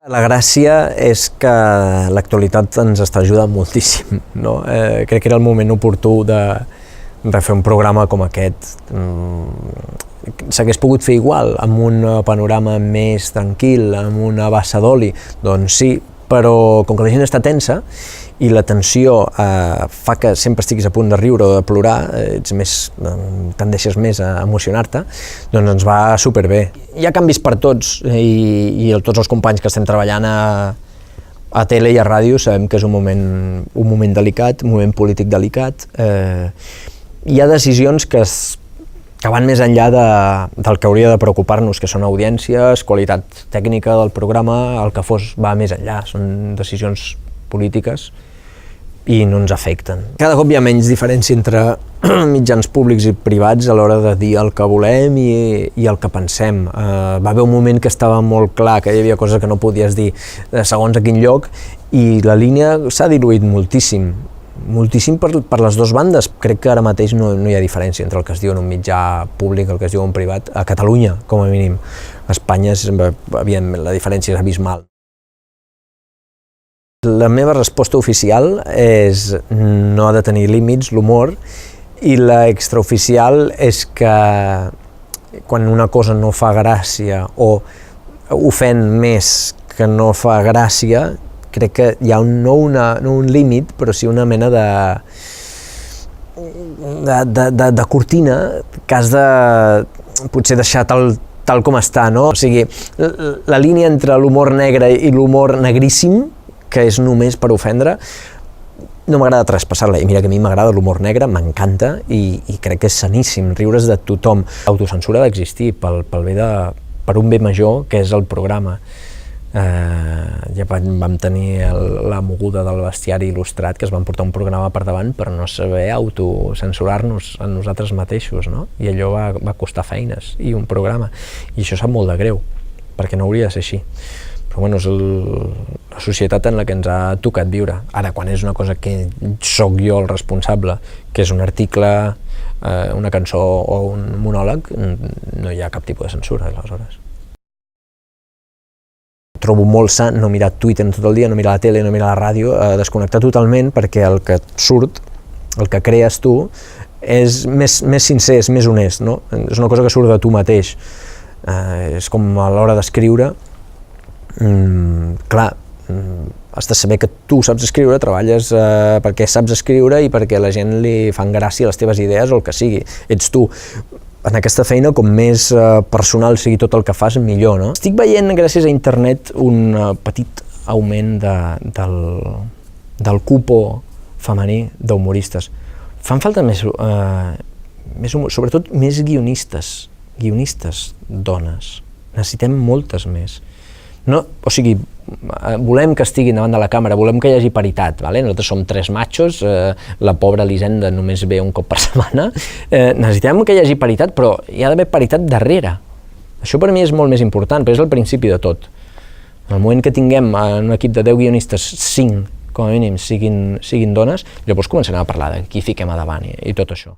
La gràcia és que l'actualitat ens està ajudant moltíssim, no? Crec que era el moment oportú de fer un programa com aquest. S'hagués pogut fer igual, amb un panorama més tranquil, amb una bassa d'oli, doncs sí, però com que la gent està tensa i la tensió fa que sempre estiguis a punt de riure o de plorar, tendeixes més a emocionar-te, doncs ens va superbé. Hi ha canvis per tots i tots els companys que estem treballant a tele i a ràdio sabem que és un moment delicat, un moment polític delicat. Hi ha decisions que van més enllà del que hauria de preocupar-nos, que són audiències, qualitat tècnica del programa, el que fos va més enllà, són decisions polítiques i no ens afecten. Cada cop hi ha menys diferència entre mitjans públics i privats a l'hora de dir el que volem i el que pensem. Va haver un moment que estava molt clar que hi havia coses que no podies dir segons a quin lloc i la línia s'ha diluït moltíssim per les dues bandes. Crec que ara mateix no hi ha diferència entre el que es diu en un mitjà públic i el que es diu en un privat, a Catalunya, com a mínim. A Espanya, evidentment, la diferència és abismal. La meva resposta oficial és no ha de tenir límits l'humor i la extraoficial és que quan una cosa no fa gràcia o ofèn més que no fa gràcia, crec que hi ha no un límit, però sí una mena de cortina que has de potser deixar tal com està, no? O sigui, la línia entre l'humor negre i l'humor negríssim, que és només per ofendre, no m'agrada traspassar-la. I mira que a mi m'agrada l'humor negre, m'encanta i crec que és saníssim riure's de tothom. L'autocensura ha d'existir per un bé major, que és el programa. Ja vam tenir la moguda del bestiari il·lustrat, que es van portar un programa per davant per no saber autocensurar-nos a nosaltres mateixos, no? I allò va costar feines i un programa. I això sap molt de greu, perquè no hauria de ser així. Però bueno, és la societat en la que ens ha tocat viure. Ara, quan és una cosa que sóc jo el responsable, que és un article, una cançó o un monòleg, no hi ha cap tipus de censura, aleshores. Trobo molt sa no mirar Twitter tot el dia, no mirar la tele, no mirar la ràdio, desconnectar totalment, perquè el que et surt, el que crees tu, és més sincer, és més honest, no? És una cosa que surt de tu mateix. És com a l'hora d'escriure, clar, has de saber que tu saps escriure, treballes perquè saps escriure i perquè la gent li fan gràcia les teves idees o el que sigui, ets tu. En aquesta feina, com més personal sigui tot el que fas, millor, no? Estic veient, gràcies a internet, un petit augment del cupo femení d'humoristes. Fan falta més sobretot més guionistes dones. Necessitem moltes més. No, o sigui, volem que estiguin davant de la càmera, volem que hi hagi paritat, ¿vale? Nosaltres som 3 machos, la pobra Elisenda només ve un cop per setmana, necessitem que hi hagi paritat, però hi ha d'haver paritat darrere. Això per mi és molt més important, però és el principi de tot. En el moment que tinguem en un equip de 10 guionistes, 5, com a mínim, siguin dones, llavors començarem a parlar de qui fiquem a davant i tot això.